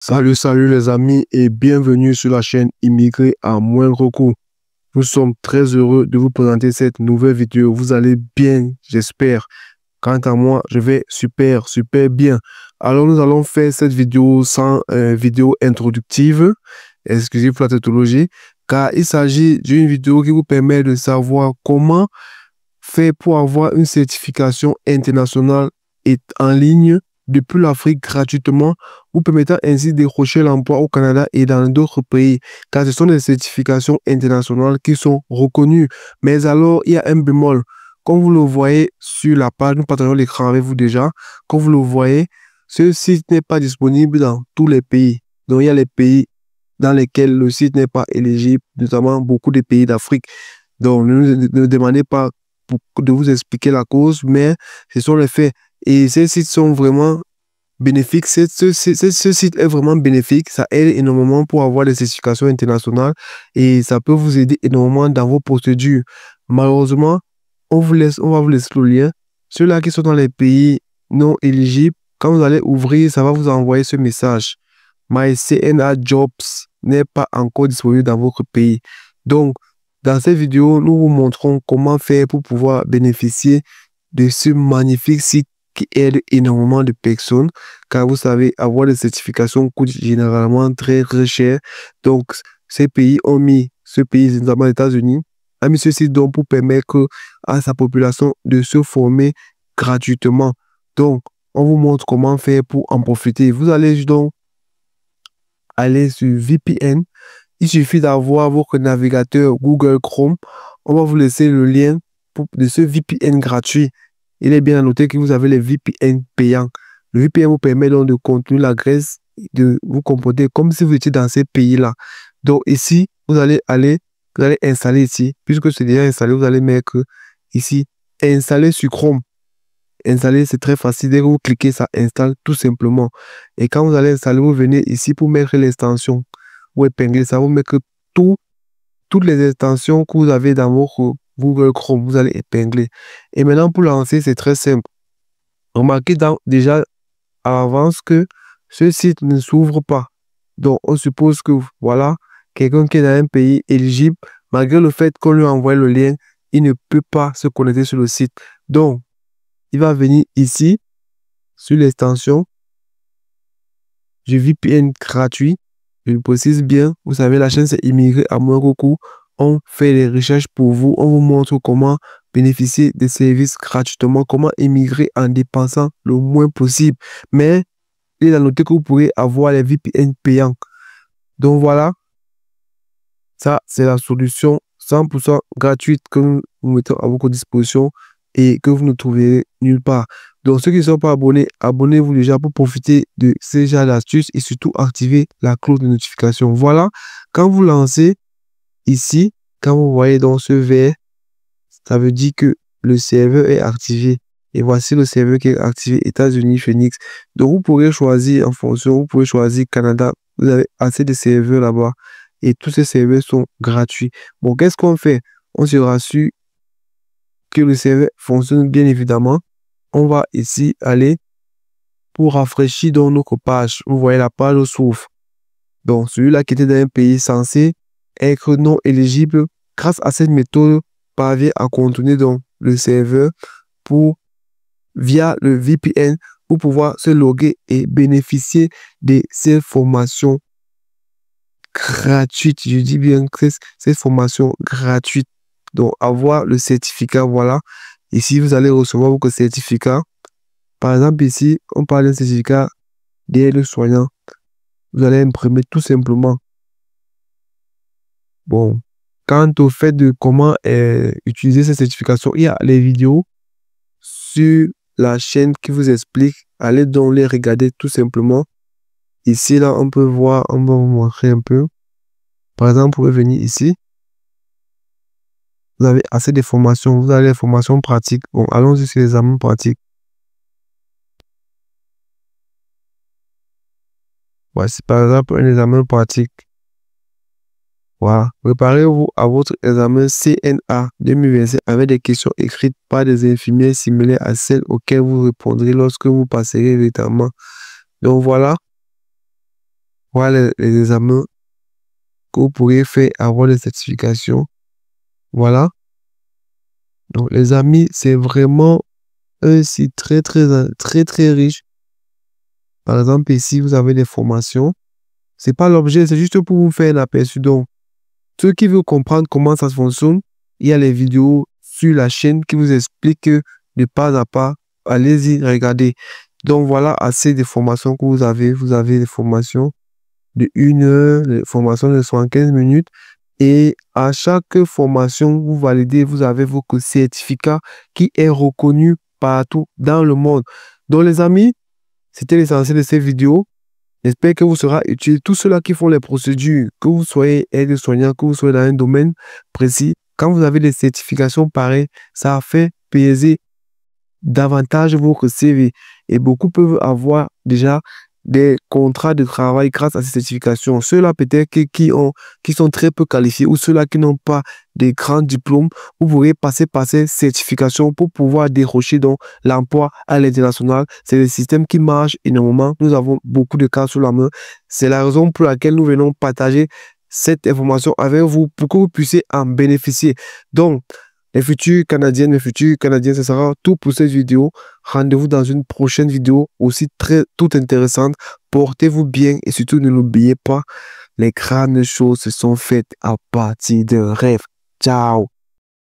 Salut les amis et bienvenue sur la chaîne Immigré à moindre coût. Nous sommes très heureux de vous présenter cette nouvelle vidéo. Vous allez bien, j'espère. Quant à moi, je vais super bien. Alors nous allons faire cette vidéo sans vidéo introductive, excusez pour la tautologie, car il s'agit d'une vidéo qui vous permet de savoir comment faire pour avoir une certification internationale et en ligne depuis l'Afrique gratuitement, vous permettant ainsi de décrocher l'emploi au Canada et dans d'autres pays, car ce sont des certifications internationales qui sont reconnues. Mais alors, il y a un bémol. Comme vous le voyez sur la page, nous partageons l'écran avec vous déjà. Comme vous le voyez, ce site n'est pas disponible dans tous les pays. Donc, il y a les pays dans lesquels le site n'est pas éligible, notamment beaucoup de pays d'Afrique. Donc, ne demandez pas de vous expliquer la cause, mais ce sont les faits. Et ces sites sont vraiment bénéfiques. Ce site est vraiment bénéfique. Ça aide énormément pour avoir des certifications internationales et ça peut vous aider énormément dans vos procédures. Malheureusement, on va vous laisser le lien. Ceux-là qui sont dans les pays non éligibles, quand vous allez ouvrir, ça va vous envoyer ce message. My CNA Jobs n'est pas encore disponible dans votre pays. Donc, dans cette vidéo, nous vous montrons comment faire pour pouvoir bénéficier de ce magnifique site qui aide énormément de personnes. Car vous savez, avoir des certifications coûte généralement très cher. Donc, ces pays ont mis, ce pays, notamment les États-Unis, a mis ce site donc pour permettre à sa population de se former gratuitement. Donc, on vous montre comment faire pour en profiter. Vous allez donc aller sur VPN. Il suffit d'avoir votre navigateur Google Chrome. On va vous laisser le lien de ce VPN gratuit. Il est bien à noter que vous avez les VPN payants. Le VPN vous permet donc de contenir l'adresse, de vous comporter comme si vous étiez dans ces pays-là. Donc ici, vous allez installer ici. Puisque c'est déjà installé, vous allez mettre ici, installer sur Chrome. Installer, c'est très facile. Dès que vous cliquez, ça installe tout simplement. Et quand vous allez installer, vous venez ici pour mettre l'extension. Vous épinglez ça, vous mettez toutes les extensions que vous avez dans votre Google Chrome, vous allez épingler. Et maintenant, pour lancer, c'est très simple. Remarquez déjà à l'avance que ce site ne s'ouvre pas. Donc, on suppose que, voilà, quelqu'un qui est dans un pays éligible, malgré le fait qu'on lui envoie le lien, il ne peut pas se connecter sur le site. Donc, il va venir ici, sur l'extension du VPN gratuit. Je le précise bien, vous savez, la chaîne c'est Immigré à moindre coût. On fait des recherches pour vous, on vous montre comment bénéficier des services gratuitement, comment immigrer en dépensant le moins possible. Mais il est à noter que vous pourrez avoir les VPN payants. Donc voilà, ça c'est la solution 100% gratuite que nous mettons à votre disposition et que vous ne trouverez nulle part. Donc, ceux qui ne sont pas abonnés, abonnez-vous déjà pour profiter de ces genres d'astuces et surtout activer la cloche de notification. Voilà, quand vous lancez ici, quand vous voyez dans ce vert, ça veut dire que le serveur est activé. Et voici le serveur qui est activé, États-Unis, Phoenix. Donc, vous pourrez choisir en fonction, vous pouvez choisir Canada. Vous avez assez de serveurs là-bas. Et tous ces serveurs sont gratuits. Bon, qu'est-ce qu'on fait? On se rassure que le serveur fonctionne bien évidemment. On va ici aller pour rafraîchir dans notre page. Vous voyez la page s'ouvre. Donc, celui-là qui était dans un pays censé être non éligible, grâce à cette méthode, parvient à contourner donc le serveur via le VPN pour pouvoir se loguer et bénéficier de ces formations gratuites. Je dis bien que ces formations gratuites. Donc, avoir le certificat, voilà. Ici, vous allez recevoir votre certificat. Par exemple, ici, on parle d'un certificat d'aide-soignant. Vous allez imprimer tout simplement. Bon, quant au fait de comment utiliser ces certifications, il y a les vidéos sur la chaîne qui vous explique. Allez donc les regarder tout simplement. Ici, là, on peut voir, on va vous montrer un peu. Par exemple, vous pouvez venir ici. Vous avez assez de formations. Vous avez les formations pratiques. Bon, allons-y sur les examens pratiques. Voici par exemple un examen pratique. Voilà. Préparez-vous à votre examen CNA 2025 avec des questions écrites par des infirmiers similaires à celles auxquelles vous répondrez lorsque vous passerez véritablement. Donc voilà. Voilà les examens que vous pourrez faire avant les certifications. Voilà. Donc, les amis, c'est vraiment un site très riche. Par exemple, ici, vous avez des formations. C'est pas l'objet, c'est juste pour vous faire un aperçu. Donc, ceux qui veulent comprendre comment ça fonctionne, il y a les vidéos sur la chaîne qui vous expliquent de pas à pas. Allez-y, regardez. Donc, voilà assez de formations que vous avez. Vous avez des formations de 1 heure, des formations de 75 minutes. Et à chaque formation, vous validez, vous avez votre certificat qui est reconnu partout dans le monde. Donc, les amis, c'était l'essentiel de cette vidéo. J'espère que vous sera utile. Tous ceux-là qui font les procédures, que vous soyez aide-soignant, que vous soyez dans un domaine précis, quand vous avez des certifications pareilles, ça fait peser davantage votre CV. Et beaucoup peuvent avoir déjà des contrats de travail grâce à ces certifications. Ceux-là peut-être qui sont très peu qualifiés ou ceux-là qui n'ont pas de grands diplômes, vous pourrez passer par ces certifications pour pouvoir dérocher donc l'emploi à l'international. C'est le système qui marche énormément. Nous avons beaucoup de cas sous la main. C'est la raison pour laquelle nous venons partager cette information avec vous pour que vous puissiez en bénéficier. Donc, les futurs Canadiennes, mes futurs Canadiens, ce sera tout pour cette vidéo. Rendez-vous dans une prochaine vidéo aussi tout intéressante. Portez-vous bien et surtout ne l'oubliez pas, les grandes choses se sont faites à partir d'un rêve. Ciao!